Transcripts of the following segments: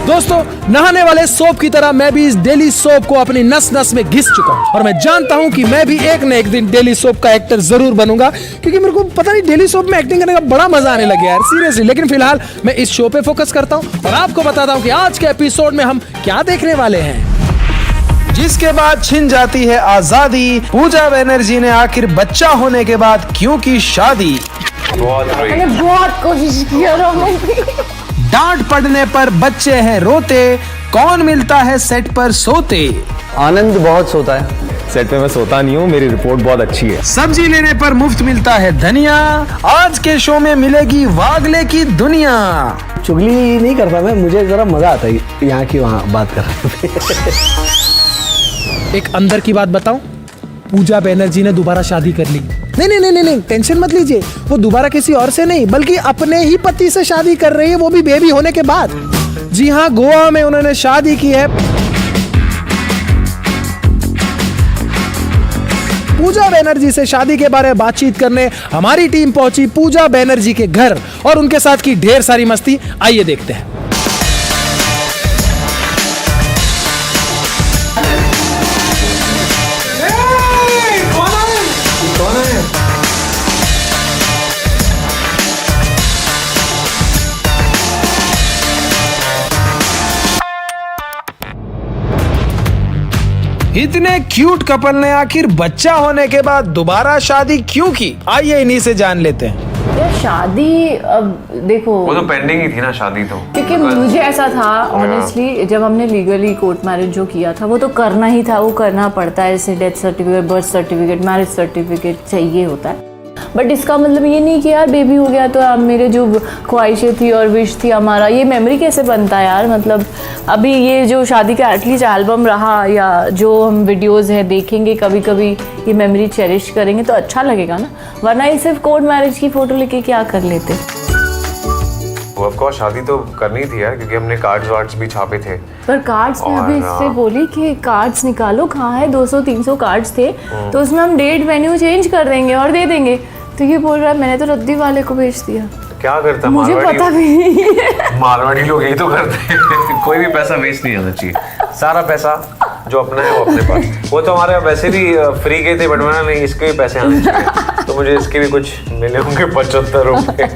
दोस्तों, नहाने वाले सोप की तरह मैं भी इस डेली सोप को अपनी नस नस में घिस चुका हूँ और मैं जानता हूँ कि मैं भी एक न एक दिन डेली सोप का एक्टर जरूर बनूंगा, क्योंकि मेरे को पता नहीं डेली सोप में एक्टिंग करने का बड़ा मजा आने लगे यार, सीरियसली। लेकिन फिलहाल मैं इस शो पे फोकस करता हूँ और आपको बताता हूँ कि आज के एपिसोड में हम क्या देखने वाले हैं। जिसके बाद छिन जाती है आजादी, पूजा बनर्जी ने आखिर बच्चा होने के बाद क्यों की शादी, मैंने बहुत कोशिश की डांट पड़ने पर बच्चे हैं रोते, कौन मिलता है सेट पर सोते। आनंद बहुत सोता है सेट पे, मैं सोता नहीं हूँ, मेरी रिपोर्ट बहुत अच्छी है। सब्जी लेने पर मुफ्त मिलता है धनिया, आज के शो में मिलेगी वागले की दुनिया। चुगली नहीं करता मैं, मुझे जरा मजा आता है यहाँ की वहाँ बात करने पे। एक अंदर की बात बताऊं, पूजा बनर्जी ने दोबारा शादी कर ली। नहीं, टेंशन मत लीजिए, वो दोबारा किसी और से नहीं बल्कि अपने ही पति से शादी कर रही है, वो भी बेबी होने के बाद। जी हाँ, गोवा में उन्होंने शादी की है। पूजा बनर्जी से शादी के बारे में बातचीत करने हमारी टीम पहुंची पूजा बनर्जी के घर और उनके साथ की ढेर सारी मस्ती। आइए देखते हैं। इतने क्यूट कपल ने आखिर बच्चा होने के बाद दोबारा शादी क्यों की, आइए इन्हीं से जान लेते हैं। यार शादी, अब देखो वो तो पेंडिंग ही थी ना शादी तो, क्योंकि मुझे ऐसा था ऑनेस्टली, जब हमने लीगली कोर्ट मैरिज जो किया था वो तो करना ही था, वो करना पड़ता है। जैसे death certificate, birth certificate, marriage certificate चाहिए होता है। बट इसका मतलब ये नहीं कि यार बेबी हो गया तो अब मेरे जो ख्वाहिशें थी और विश थी हमारा, ये मेमोरी कैसे बनता है यार। मतलब अभी ये जो शादी का एटलीस्ट एल्बम रहा या जो हम वीडियोस हैं देखेंगे कभी कभी, ये मेमोरी चेरिश करेंगे तो अच्छा लगेगा ना, वरना ये सिर्फ कोर्ट मैरिज की फ़ोटो लेके क्या कर लेते। ऑफ कोर्स शादी तो करनी थी यार, क्योंकि हमने कार्ड्स वार्ड्स भी छापे थे। पर कार्ड्स में अभी इससे बोली कि कार्ड्स निकालो, कहाँ है 200-300 कार्ड्स थे, तो उसमें हम डेट वेन्यू चेंज कर देंगे और दे देंगे। तो ये बोल रहा है मैंने तो रद्दी वाले को भेज दिया। क्या करता मुझे पता भी नहीं है। मारवाड़ी लोग यही तो करते हैं। कोई भी पैसा वेस्ट नहीं होना चाहिए, सारा पैसा जो अपना है वो अपने पास। वो तो हमारे वैसे भी फ्री के थे, बट मैंने नहीं, इसके भी पैसे आने चाहिए, तो मुझे इसके भी कुछ मिले होंगे 75 रुपए।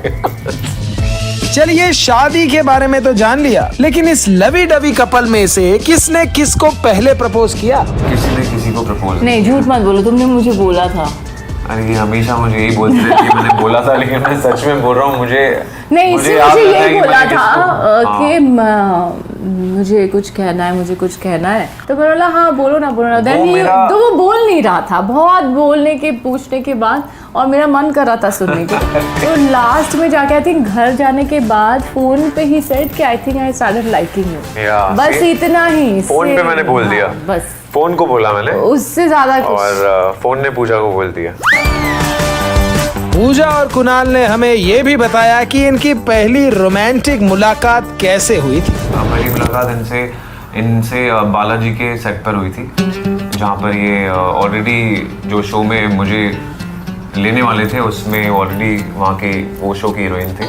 चलिए, शादी के बारे में तो जान लिया, लेकिन इस लवी डवी कपल में से किसने किसको पहले प्रपोज किया? किसी ने किसी को प्रपोज नहीं, झूठ मत बोलो, तुमने मुझे बोला था। अरे ये हमेशा मुझे यही बोलती रहती है, मैंने बोला था, लेकिन मैं सच में बोल रहा हूँ, मुझे यही बोला था कि मुझे कुछ कहना है, मुझे कुछ कहना है। तो मैंने बोला हाँ बोलो ना, तो वो बोल नहीं रहा था, बहुत बोलने के पूछने के बाद, और मेरा मन कर रहा था सुनने के। तो लास्ट में जाके आई थिंक घर जाने के बाद फोन पे ही सेड कि I think I started liking you, बस इतना ही। फोन पे मैंने बोल दिया, बस फोन को बोला मैंने, उससे ज्यादा कुछ। और फोन ने पूजा को बोल दिया। पूजा और कुणाल ने हमें ये भी बताया कि इनकी पहली रोमांटिक मुलाकात कैसे हुई थी। पहली मुलाकात इनसे बालाजी के सेट पर हुई थी, जहाँ पर ये ऑलरेडी जो शो में मुझे लेने वाले थे उसमें ऑलरेडी वहाँ के वो शो की हीरोइन थे,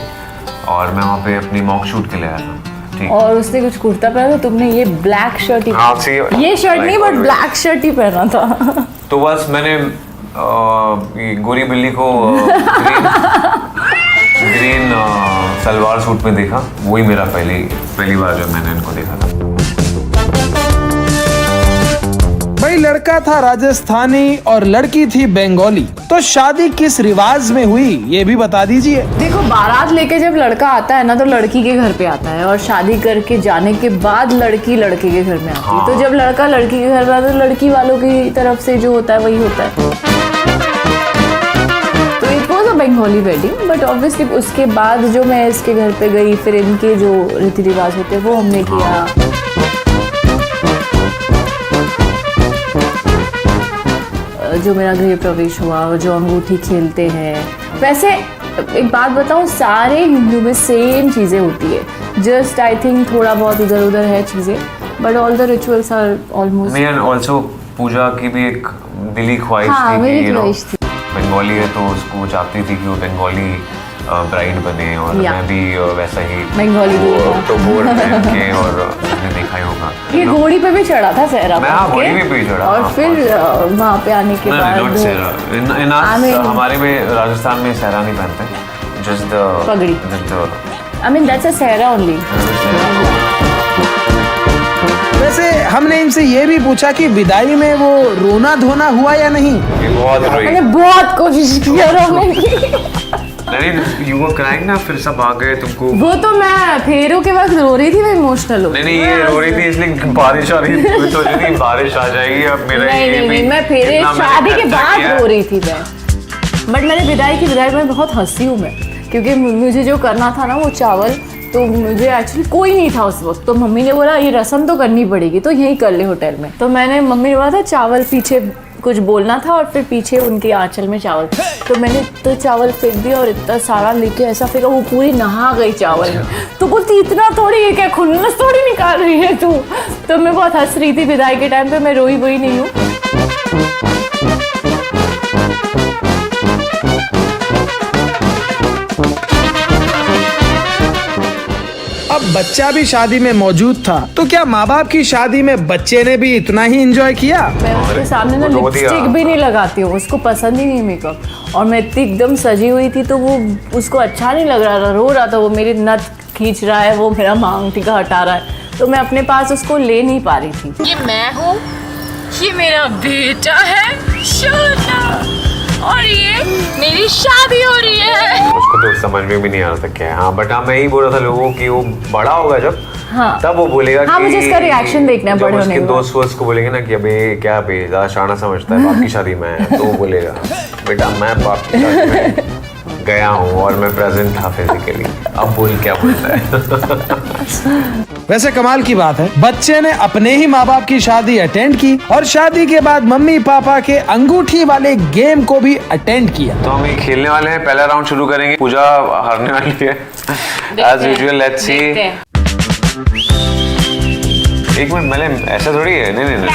और मैं वहाँ पे अपनी मॉक शूट के लिए आया था। और उसने कुछ कुर्ता पहना था, तुमने ये ब्लैक शर्ट ही, ये शर्ट नहीं बट ब्लैक शर्ट ही पहना था। तो बस मैंने गोरी बिल्ली को ग्रीन सलवार सूट में देखा, वही मेरा पहली बार जब मैंने इनको देखा था। भाई लड़का था राजस्थानी और लड़की थी बंगाली, तो शादी किस रिवाज में हुई ये भी बता दीजिए। देखो, बारात लेके जब लड़का आता है ना तो लड़की के घर पे आता है, और शादी करके जाने के बाद लड़की लड़के के घर में आती है। तो जब लड़का लड़की के घर में आता है तो लड़की वालों की तरफ से जो होता है वही होता है। तो it was a Bengali wedding, but obviously उसके बाद जो मैं इसके घर पे गई, फिर इनके जो रीति रिवाज होते हैं वो हमने किया। जो मेरा गृह प्रवेश हुआ और जो अंगूठी खेलते हैं, वैसे एक बात बताऊं, सारे हिंदू में सेम चीज़ें होती है, जस्ट आई थिंक थोड़ा बहुत इधर उधर है चीज़ें, but all the rituals are almost. And also पूजा की भी एक दिली ख्वाहिश थी कि मेरी ख्वाहिश थी, बंगाली है तो उसको चाहती थी कि वो बंगाली ब्राइड बने और Yeah. मैं भी वैसा ही बंगाली दूल्हा। तो बोर्ड पहन के और आपने देखा ही होगा ये No? घोड़ी पे भी चढ़ा था सहरा मैं पहन घोड़ी के, पे भी चढ़ा, और हाँ, फिर वहाँ पे आने के बाद नॉट सहरा I mean- हमारे में राजस्थान में सहरा नहीं पहनते, जस्ट द पगड़ी। I mean that's a सहरा only. वैसे हमने इनसे ये भी पूछा कि विदाई में वो रोना धोना हुआ या नहीं। बहुत रोई। मैंने बहुत कोशिश किया रोने की। नहीं यू वर क्राइंग ना, फिर सब आ गए तुमको। वो तो मैं फेरों के वक्त रो रही थी, मैं इमोशनल हो नहीं ये रो रही थी इसलिए बारिश आ रही थी, सोच रही थी बारिश आ जाएगी अब मेरा नहीं ये नहीं भी नहीं, मैं फेरे इतना मैंने शादी के खर्चा बाद किया। रो रही थी मैं। बट मैंने विदाई में बहुत हंसी हूँ मैं, क्योंकि मुझे जो करना था ना वो चावल, तो मुझे एक्चुअली कोई नहीं था उस वक्त, तो मम्मी ने बोला ये रस्म तो करनी पड़ेगी तो यहीं कर ले होटल में। तो मैंने मम्मी ने बोला था चावल पीछे कुछ बोलना था और फिर पीछे उनके आंचल में चावल, तो मैंने तो चावल फेंक दिया और इतना सारा लेके ऐसा फेंका, वो पूरी नहा गई चावल में। तो बोलती इतना थोड़ी, ये क्या खुन्नस थोड़ी निकाल रही है तू। तो मैं बहुत हंस रही थी विदाई के टाइम पे, मैं रोई वोई नहीं हूँ। अब बच्चा भी शादी में मौजूद था, तो क्या माँ बाप की शादी में बच्चे ने भी इतना ही एंजॉय किया? मैं उसके सामने ना रो दिया। लिपस्टिक भी नहीं लगाती हूँ, उसको पसंद ही नहीं मेकअप। और मैं इतनी एकदम सजी हुई थी तो वो उसको अच्छा नहीं लग रहा था, रो रहा था, वो मेरी नथ खींच रहा है, वो मेरा मांग टीका हटा रहा है, तो मैं अपने पास उसको ले नहीं पा रही थी। ये मैं हूँ, ये मेरा बेटा है सोना, और ये मेरी शादी हो रही है। उसको तो समझ में भी नहीं आ रहा था क्या है। हाँ बट हाँ मैं ही बोल रहा था लोगों की वो बड़ा होगा जब, हाँ। तब वो बोलेगा हाँ, कि मुझे इसका reaction देखना है जब बड़े उसके होने के दोस्त वोस्त को बोलेंगे ना कि अबे क्या बे ज़्यादा शाना समझता है, बाप की शादी में है, तो वो बोलेगा बेटा मैं बाप की शादी में गया हूँ और मैं प्रेजेंट था फिजिकली, अब बोल क्या बोलता है। वैसे कमाल की बात है, बच्चे ने अपने ही माँ बाप की शादी अटेंड की और शादी के बाद मम्मी पापा के अंगूठी वाले गेम को भी अटेंड किया। तो हम ये खेलने वाले हैं, पहला राउंड शुरू करेंगे, पूजा हारने वाली है एज यूजुअल, लेट्स सी। एक मिनट मैंने ऐसा थोड़ी है, नहीं मैंने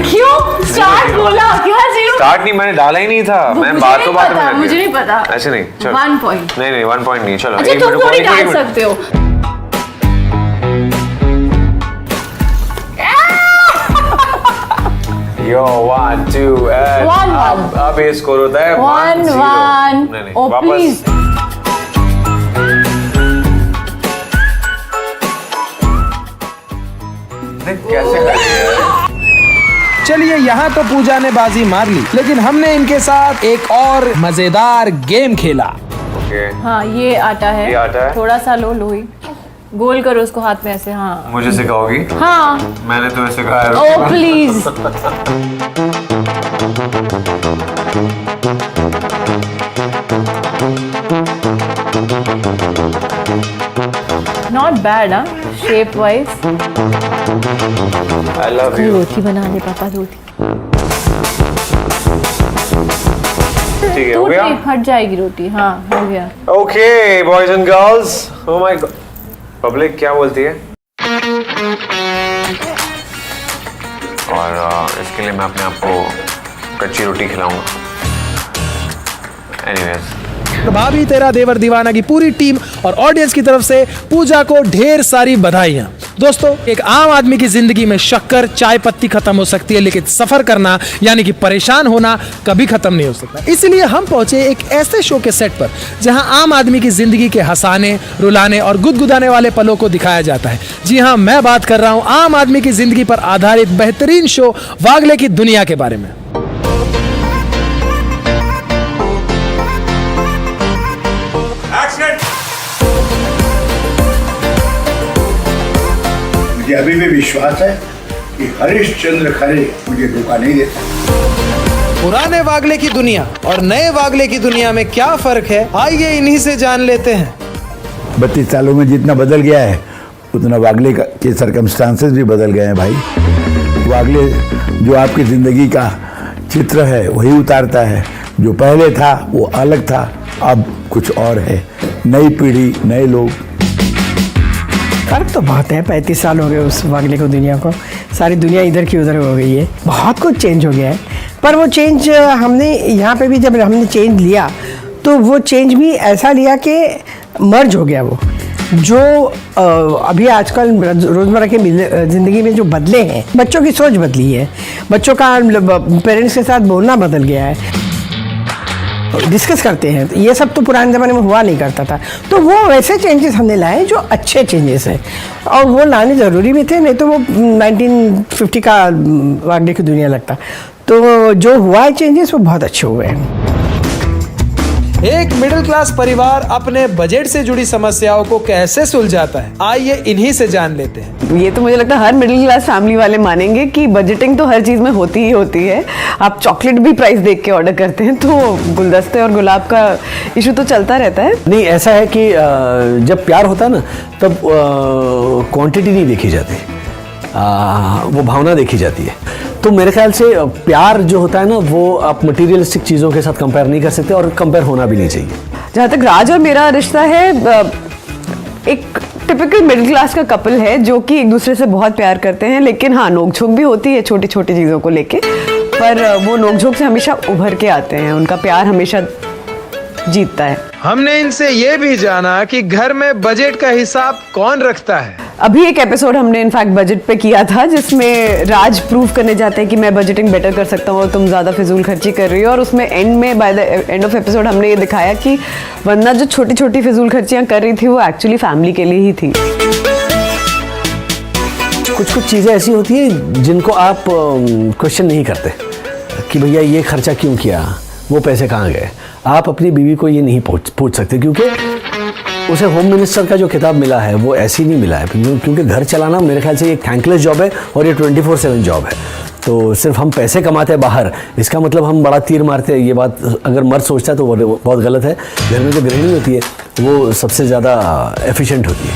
क्यों स्टार्ट बोला क्या जीरो? स्टार्ट नहीं, मैंने डाला ही नहीं था, मैं मुझे बातों नहीं बातों पता, में मुझे नहीं पता। ऐसे नहीं, चलो 1 point। नहीं 1 point नहीं, चलो अच्छा एक तुम मिनट, थोड़ी एक डाल मिनट। सकते हो। यो 1 2 1 अब ये स्कोर होता है 1 0। 1। नहीं ओ वापस प्लीज। कैसे कर रही है? चलिए यहाँ तो पूजा ने बाजी मार ली, लेकिन हमने इनके साथ एक और मजेदार गेम खेला। ओके हाँ ये आटा है, ये आटा है। थोड़ा सा लो लोई, गोल करो उसको हाथ में ऐसे। हाँ मुझे सिखाओगी? हाँ। मैंने तो ऐसे कहा है। Oh please. नॉट बैड हाँ, shape wise. I love you. रोटी बना दे पापा, रोटी। ठीक है हो टूट गया। नहीं, फट जाएगी रोटी। हाँ हो गया। Okay boys and girls, oh my God, public क्या बोलती है? और इसके लिए मैं अपने आप को कच्ची रोटी खिलाऊंगा। एनीवेज, भाभी तेरा देवर दीवाना की पूरी टीम और ऑडियंस की तरफ से पूजा को ढेर सारी बधाइयां। दोस्तों, एक आम आदमी की जिंदगी में शक्कर चाय पत्ती खत्म हो सकती है, लेकिन सफर करना यानी कि परेशान होना कभी खत्म नहीं हो सकता। इसलिए हम पहुंचे एक ऐसे शो के सेट पर जहां आम आदमी की जिंदगी के हंसाने, रुलाने और गुदगुदाने वाले पलों को दिखाया जाता है। जी हां, मैं बात कर रहा हूं आम आदमी की जिंदगी पर आधारित बेहतरीन शो वागले की दुनिया के बारे में। मुझे अभी भी विश्वास है कि हरिश्चंद्र खरे मुझे धोखा नहीं देता। पुराने वागले की दुनिया और नए वागले की दुनिया में क्या फर्क है, आइए इन्हीं से जान लेते हैं। 32 सालों में जितना बदल गया है उतना वागले के सर्कमस्टांसेस भी बदल गए हैं भाई। वागले जो आपकी ज़िंदगी का चित्र है वही उतारता है, जो पहले था वो अलग था, अब कुछ और है। नई पीढ़ी, नए लोग। फर्क तो बहुत है। 35 साल हो गए उस वागले को दुनिया को, सारी दुनिया इधर की उधर हो गई है, बहुत कुछ चेंज हो गया है। पर वो चेंज हमने यहाँ पे भी जब हमने चेंज लिया तो वो चेंज भी ऐसा लिया कि मर्ज हो गया वो जो अभी आजकल रोज़मर्रा की ज़िंदगी में जो बदले हैं, बच्चों की सोच बदली है, बच्चों का पेरेंट्स के साथ बोलना बदल गया है, डिस्कस करते हैं। ये सब तो पुराने ज़माने में हुआ नहीं करता था। तो वो वैसे चेंजेस हमने लाए जो अच्छे चेंजेस हैं, और वो लाने ज़रूरी भी थे, नहीं तो वो 1950 का वागले की दुनिया लगता। तो जो हुआ है चेंजेस वो बहुत अच्छे हुए हैं। एक मिडिल क्लास परिवार अपने बजट से जुड़ी समस्याओं को कैसे सुलझाता है, आइए इन्हीं से जान लेते हैं। ये तो मुझे लगता है हर मिडिल क्लास फैमिली वाले मानेंगे कि बजटिंग तो हर चीज़ में होती ही होती है। आप चॉकलेट भी प्राइस देख के ऑर्डर करते हैं, तो गुलदस्ते और गुलाब का इशू तो चलता रहता है। नहीं, ऐसा है कि जब प्यार होता है ना, तब क्वांटिटी नहीं देखी जाती, वो भावना देखी जाती है। तो मेरे ख्याल से प्यार जो होता है ना, वो आप मटेरियलिस्टिक चीज़ों के साथ कंपेयर नहीं कर सकते, और कंपेयर होना भी नहीं चाहिए। जहाँ तक राज और मेरा रिश्ता है, एक टिपिकल मिडिल क्लास का कपल है जो कि एक दूसरे से बहुत प्यार करते हैं, लेकिन हाँ, नोकझोंक भी होती है छोटी छोटी चीज़ों को लेके, पर वो नोकझोंक से हमेशा उभर के आते हैं, उनका प्यार हमेशा जीतता है। हमने इनसे ये भी जाना कि घर में बजट का हिसाब कौन रखता है। अभी एक एपिसोड हमने इनफैक्ट बजट पे किया था, जिसमें राज प्रूव करने जाते हैं कि मैं बजटिंग बेटर कर सकता हूँ और तुम ज़्यादा फिजूल खर्ची कर रही हो, और उसमें एंड में by the end of episode हमने ये दिखाया कि वरना जो छोटी छोटी फिजूल खर्चियाँ कर रही थी वो एक्चुअली फैमिली के लिए ही थी। कुछ कुछ चीज़ें ऐसी होती हैं जिनको आप क्वेश्चन नहीं करते कि भैया ये खर्चा क्यों किया, वो पैसे कहाँ गए। आप अपनी बीवी को ये नहीं पूछ सकते, क्योंकि उसे होम मिनिस्टर का जो खिताब मिला है वो ऐसे नहीं मिला है, क्योंकि घर चलाना मेरे ख्याल से एक थैंकलेस जॉब है, और ये 24/7 जॉब है। तो सिर्फ हम पैसे कमाते हैं बाहर, इसका मतलब हम बड़ा तीर मारते हैं, ये बात अगर मर्द सोचता है तो वो बहुत गलत है। घर में जो गृहिणी होती है वो सबसे ज़्यादा एफिशिएंट होती है।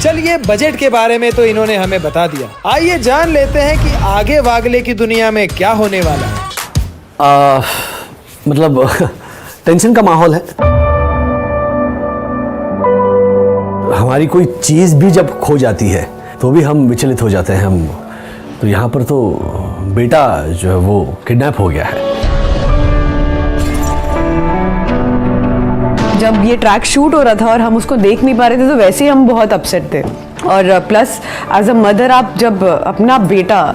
चलिए, बजट के बारे में तो इन्होंने हमें बता दिया, आइए जान लेते हैं कि आगे वागले की दुनिया में क्या होने वाला है। मतलब टेंशन का माहौल है। हमारी कोई चीज़ भी जब खो जाती है तो भी हम विचलित हो जाते हैं। हम तो यहाँ पर तो बेटा जो है वो किडनैप हो गया है। जब ये ट्रैक शूट हो रहा था और हम उसको देख नहीं पा रहे थे, तो वैसे ही हम बहुत अपसेट थे। और प्लस एज अ मदर, आप जब अपना बेटा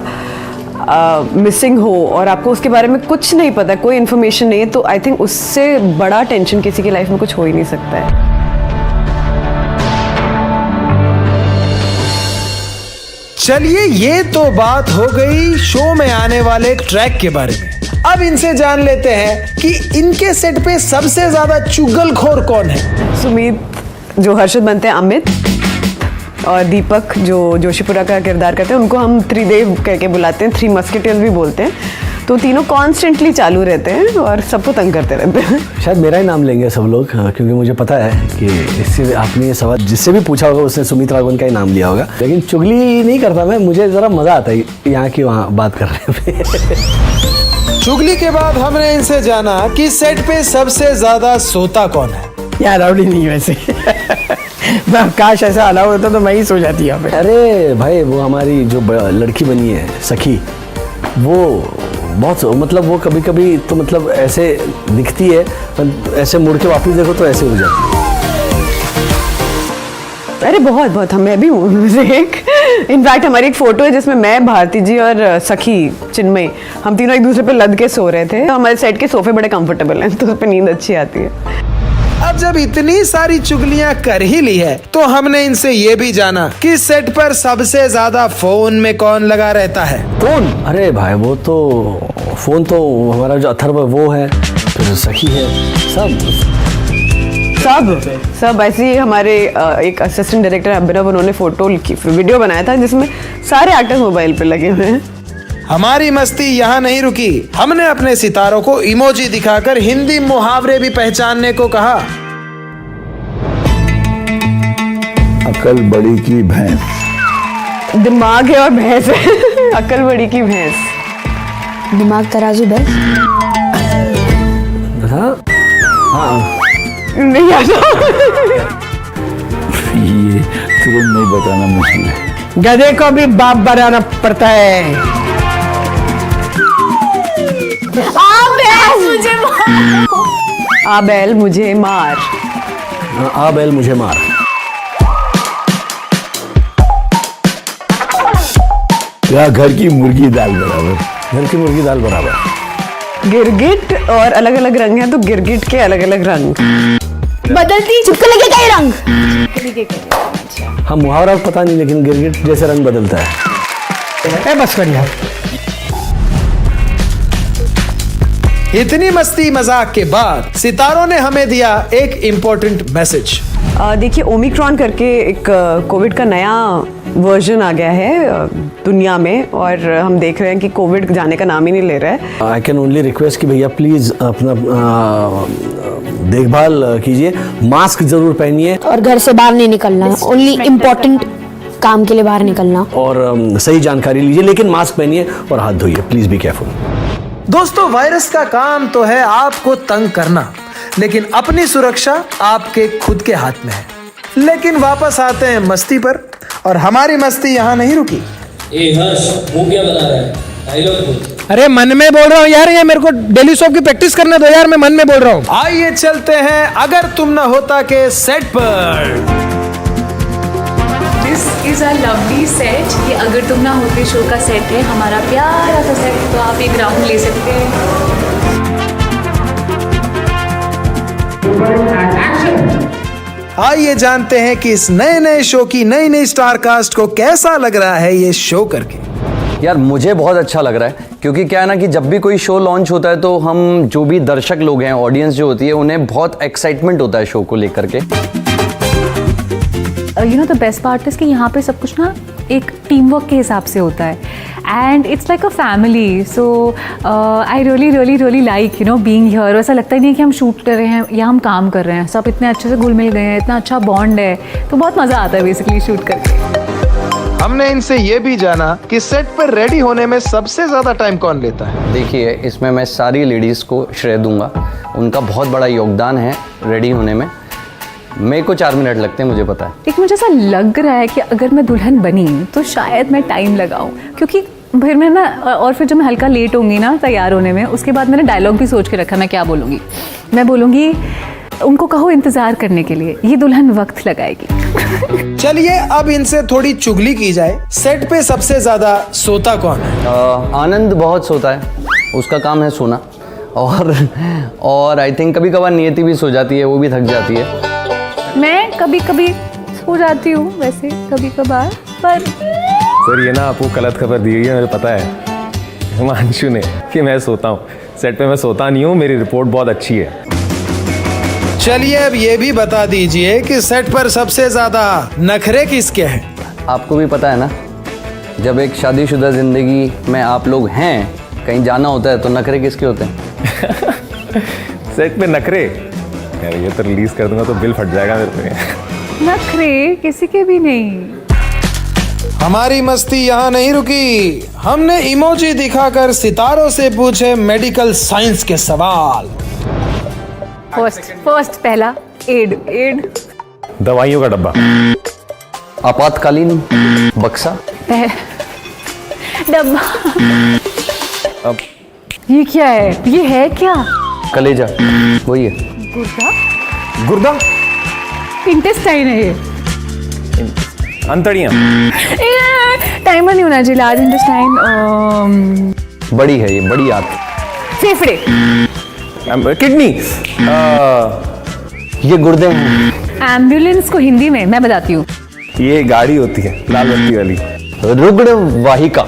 मिसिंग हो और आपको उसके बारे में कुछ नहीं पता, कोई इन्फॉर्मेशन नहीं है, तो आई थिंक उससे बड़ा टेंशन किसी की लाइफ में कुछ हो ही नहीं सकता है। चलिए, ये तो बात हो गई शो में आने वाले ट्रैक के बारे में। अब इनसे जान लेते हैं कि इनके सेट पे सबसे ज्यादा चुगलखोर कौन है। सुमित जो हर्षद बनते हैं, अमित, और दीपक जो जोशीपुरा का किरदार करते हैं, उनको हम त्रिदेव कह के बुलाते हैं, 3 मस्केटियर्स भी बोलते हैं। तो तीनों कॉन्स्टेंटली चालू रहते हैं और सबको तंग करते रहते हैं। शायद मेरा ही नाम लेंगे सब लोग, क्योंकि मुझे पता है कि इससे आपने ये सवाल जिससे भी पूछा होगा उसने सुमित राघवन का ही नाम लिया होगा। लेकिन चुगली नहीं करता मैं, मुझे ज़रा मज़ा आता है यहाँ की वहाँ बात करने में। चुगली के बाद हमने इनसे जाना कि सेट पे सबसे ज्यादा सोता कौन है। यहाँ अलाउड ही नहीं है वैसे। मैं काश ऐसा अलाउड होता तो मैं ही सो जाती यहाँ पे। अरे भाई, वो हमारी जो लड़की बनी है सखी, वो बहुत मतलब वो कभी कभी तो मतलब ऐसे दिखती है, ऐसे मुड़ के वापस देखो तो ऐसे हो जाती है। अरे बहुत बहुत, मैं भी हूँ उनमें से एक। इनफैक्ट हमारी एक फोटो है जिसमें मैं, भारती जी और सखी चिन्मयी, हम तीनों एक दूसरे पे लद के सो रहे थे। हमारे सेट के सोफे बड़े कंफर्टेबल हैं, तो उस पर नींद अच्छी आती है। अब जब इतनी सारी चुगलियां कर ही ली है, तो हमने इनसे ये भी जाना कि सेट पर सबसे ज्यादा फोन में कौन लगा रहता है। फोन? अरे भाई, वो तो फोन तो हमारा जो अथर्व वो है, फिर सखी है, सब ऐसे ही। हमारे एक असिस्टेंट डायरेक्टर अभिनव, उन्होंने वीडियो बनाया था जिसमें सारे एक्टर्स मोबाइल पे लगे हुए हैं। हमारी मस्ती यहाँ नहीं रुकी, हमने अपने सितारों को इमोजी दिखाकर हिंदी मुहावरे भी पहचानने को कहा। अकल बड़ी की भैंस, दिमाग है और भैंस है। अकल बड़ी की भैंस, दिमाग तराजू भैंस। हाँ, नहीं आता। ये तुरंत नहीं बताना मुश्किल है। गधे को भी बाप बनाना पड़ता है। मुझे आ बैल मुझे मार। आ बैल मुझे मार। या घर की मुर्गी दाल बराबर। घर की मुर्गी दाल बराबर। गिरगिट और अलग अलग रंग हैं, तो गिरगिट के अलग अलग रंग। बदलती छिपकली के कई रंग। हाँ, मुहावरा पता नहीं, लेकिन गिरगिट जैसे रंग बदलता है। बस कर यार। इतनी मस्ती मजाक के बाद सितारों ने हमें दिया एक इम्पोर्टेंट मैसेज। देखिए, ओमिक्रॉन करके एक कोविड का नया वर्जन आ गया है दुनिया में, और हम देख रहे हैं कि कोविड जाने का नाम ही नहीं ले रहा है। आई कैन ओनली रिक्वेस्ट कि भैया प्लीज़ अपना देखभाल कीजिए, मास्क जरूर पहनिए, और घर से बाहर नहीं निकलना, ओनली इम्पोर्टेंट काम के लिए बाहर निकलना। और सही जानकारी लीजिए, लेकिन मास्क पहनिए और हाथ धोइए। Please be careful. दोस्तों, वायरस का काम तो है आपको तंग करना, लेकिन अपनी सुरक्षा आपके खुद के हाथ में है। लेकिन वापस आते हैं मस्ती पर, और हमारी मस्ती यहाँ नहीं रुकी। हर्ष, वो क्या बना रहा है? डायलॉग बोल। अरे मन में बोल रहा हूँ यार, ये मेरे को डेली सोप की प्रैक्टिस करने दो यार, मैं मन में बोल रहा हूँ। आइए चलते हैं अगर तुम न होता के सेट पर। This is a lovely set. ये अगर तुम ना होते शो का सेट है, हमारा प्यारा सा सेट। तो आप एक राउंड ले सकते हैं। आइए जानते हैं कि इस नए नए शो की नई नई स्टार कास्ट को कैसा लग रहा है ये शो करके। यार मुझे बहुत अच्छा लग रहा है, क्योंकि क्या है ना कि जब भी कोई शो लॉन्च होता है तो हम जो भी दर्शक लोग हैं, ऑडियंस जो होती है, उन्हें बहुत एक्साइटमेंट होता है शो को लेकर के। You know the best part is कि यहाँ पे सब कुछ ना एक टीम वर्क के हिसाब से होता है, and it's like a family. So I really like you know being here. ऐसा लगता ही नहीं है कि हम शूट कर रहे हैं या हम काम कर रहे हैं। सब इतने अच्छे से घुल मिल गए हैं, इतना अच्छा बॉन्ड है, तो बहुत मज़ा आता है बेसिकली शूट करके। हमने इनसे ये भी जाना कि सेट पर रेडी होने में सबसे ज्यादा टाइम कौन लेता है। देखिए, इसमें मैं सारी लेडीज़ को श्रेय दूंगा, उनका बहुत बड़ा योगदान है रेडी होने में। मेरे को 4 मिनट लगते हैं, मुझे पता है। लेकिन मुझे ऐसा लग रहा है कि अगर मैं दुल्हन बनी तो शायद मैं टाइम लगाऊं, क्योंकि फिर मैं ना, और फिर जब मैं हल्का लेट होंगी ना तैयार होने में, उसके बाद मैंने डायलॉग भी सोच के रखा मैं क्या बोलूँगी। मैं बोलूँगी उनको कहो इंतज़ार करने के लिए, ये दुल्हन वक्त लगाएगी। चलिए अब इनसे थोड़ी चुगली की जाए। सेट पे सबसे ज्यादा सोता कौन है? आनंद बहुत सोता है, उसका काम है सोना। और आई थिंक कभी कभार नियति भी सो जाती है, वो भी थक जाती है। मैं कभी कभी सो जाती हूँ वैसे, कभी कभार, पर सर ये ना आपको गलत खबर दी गई है, मुझे पता है हिमांशु ने, कि मैं सोता हूँ। सेट पे मैं सोता नहीं हूँ, मेरी रिपोर्ट बहुत अच्छी है। चलिए अब ये भी बता दीजिए कि सेट पर सबसे ज्यादा नखरे किसके हैं? आपको भी पता है ना, जब एक शादीशुदा जिंदगी में आप लोग हैं, कहीं जाना होता है तो नखरे किसके होते हैं? सेट पे नखरे? यार ये तो रिलीज कर दूंगा तो बिल फट जाएगा मेरे पे। नखरे किसी के भी नहीं। हमारी मस्ती यहाँ नहीं रुकी। हमने इमोजी दिखाकर सितारों से पूछे मेडिकल साइंस के सवाल। फर्स्ट पहला एड दवाइयों का डब्बा, आपातकालीन बक्सा, डब्बा। अब ये क्या है? ये है क्या? कलेजा, वही है। गुर्दा, इंटेस्टाइन है ये। अंतड़ियाँ, टाइमर नहीं होना चाहिए, लार्ज इंटेस्टाइन। बड़ी है ये, बड़ी आंत। फेफड़े, किडनी, ये गुर्दे हैं। एम्बुलेंस को हिंदी में मैं बताती हूँ, ये गाड़ी होती है लाल बत्ती वाली। रुग्ण वाहिका,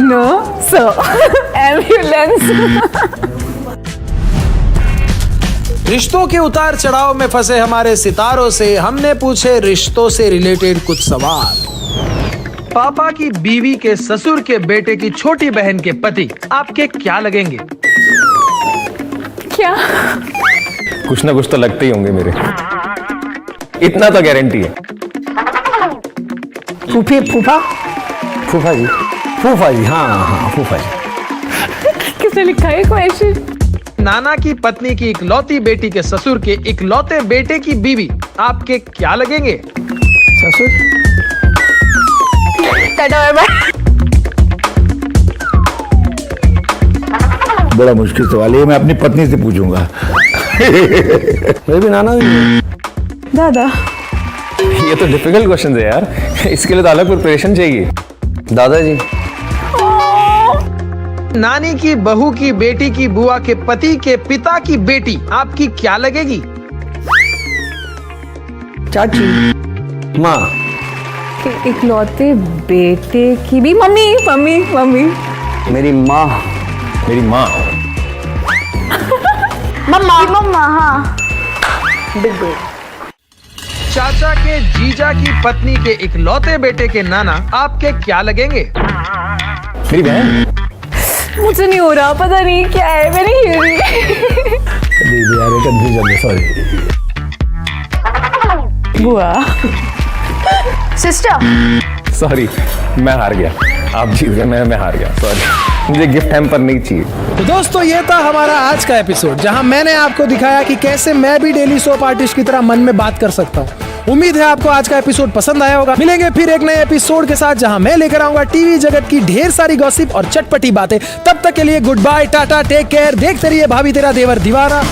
नो सो एम्बुलेंस। रिश्तों के उतार चढ़ाव में फंसे हमारे सितारों से हमने पूछे रिश्तों से रिलेटेड कुछ सवाल। पापा की बीवी के ससुर के बेटे की छोटी बहन के पति आपके क्या लगेंगे? क्या? कुछ ना कुछ तो लगते ही होंगे मेरे, इतना तो गारंटी है। फूफा फूफा जी, फूफा जी, हाँ फूफा जी। किसने लिखा है क्वेश्चन? नाना की पत्नी की इकलौती बेटी के ससुर के इकलौते बेटे की बीवी आपके क्या लगेंगे? ससुर। बड़ा मुश्किल सवाल है, ये मैं अपनी पत्नी से पूछूंगा। मेरे भी नाना भी है। दादा। ये तो डिफिकल्ट क्वेश्चन है यार, इसके लिए तो अलग प्रिपरेशन चाहिए। दादाजी। नानी की बहू की बेटी की बुआ के पति के पिता की बेटी आपकी क्या लगेगी? चाची। माँ। इकलौते बेटे की भी मम्मी मम्मी मम्मी। मेरी माँ। मेरी माँ। मम्मा मम्मा हाँ। चाचा के जीजा की पत्नी के इकलौते बेटे के नाना आपके क्या लगेंगे? मेरी बहन। मुझे नहीं हो रहा, पता नहीं क्या है, मैं नहीं हिल रही। कंफ्यूजन है, सॉरी। बुआ। सिस्टर। सॉरी, मैं हार गया, आप जीत गए, मैं हार गया, सॉरी। मुझे गिफ्ट हैम्पर नहीं चाहिए। तो दोस्तों ये था हमारा आज का एपिसोड, जहां मैंने आपको दिखाया कि कैसे मैं भी डेली सोप आर्टिस्ट की तरह मन में बात कर सकता हूं। उम्मीद है आपको आज का एपिसोड पसंद आया होगा। मिलेंगे फिर एक नए एपिसोड के साथ, जहां मैं लेकर आऊंगा टीवी जगत की ढेर सारी गॉसिप और चटपटी बातें। तब तक के लिए good bye, tata, take care. देखते रहिए भाभी तेरा देवर दीवाना।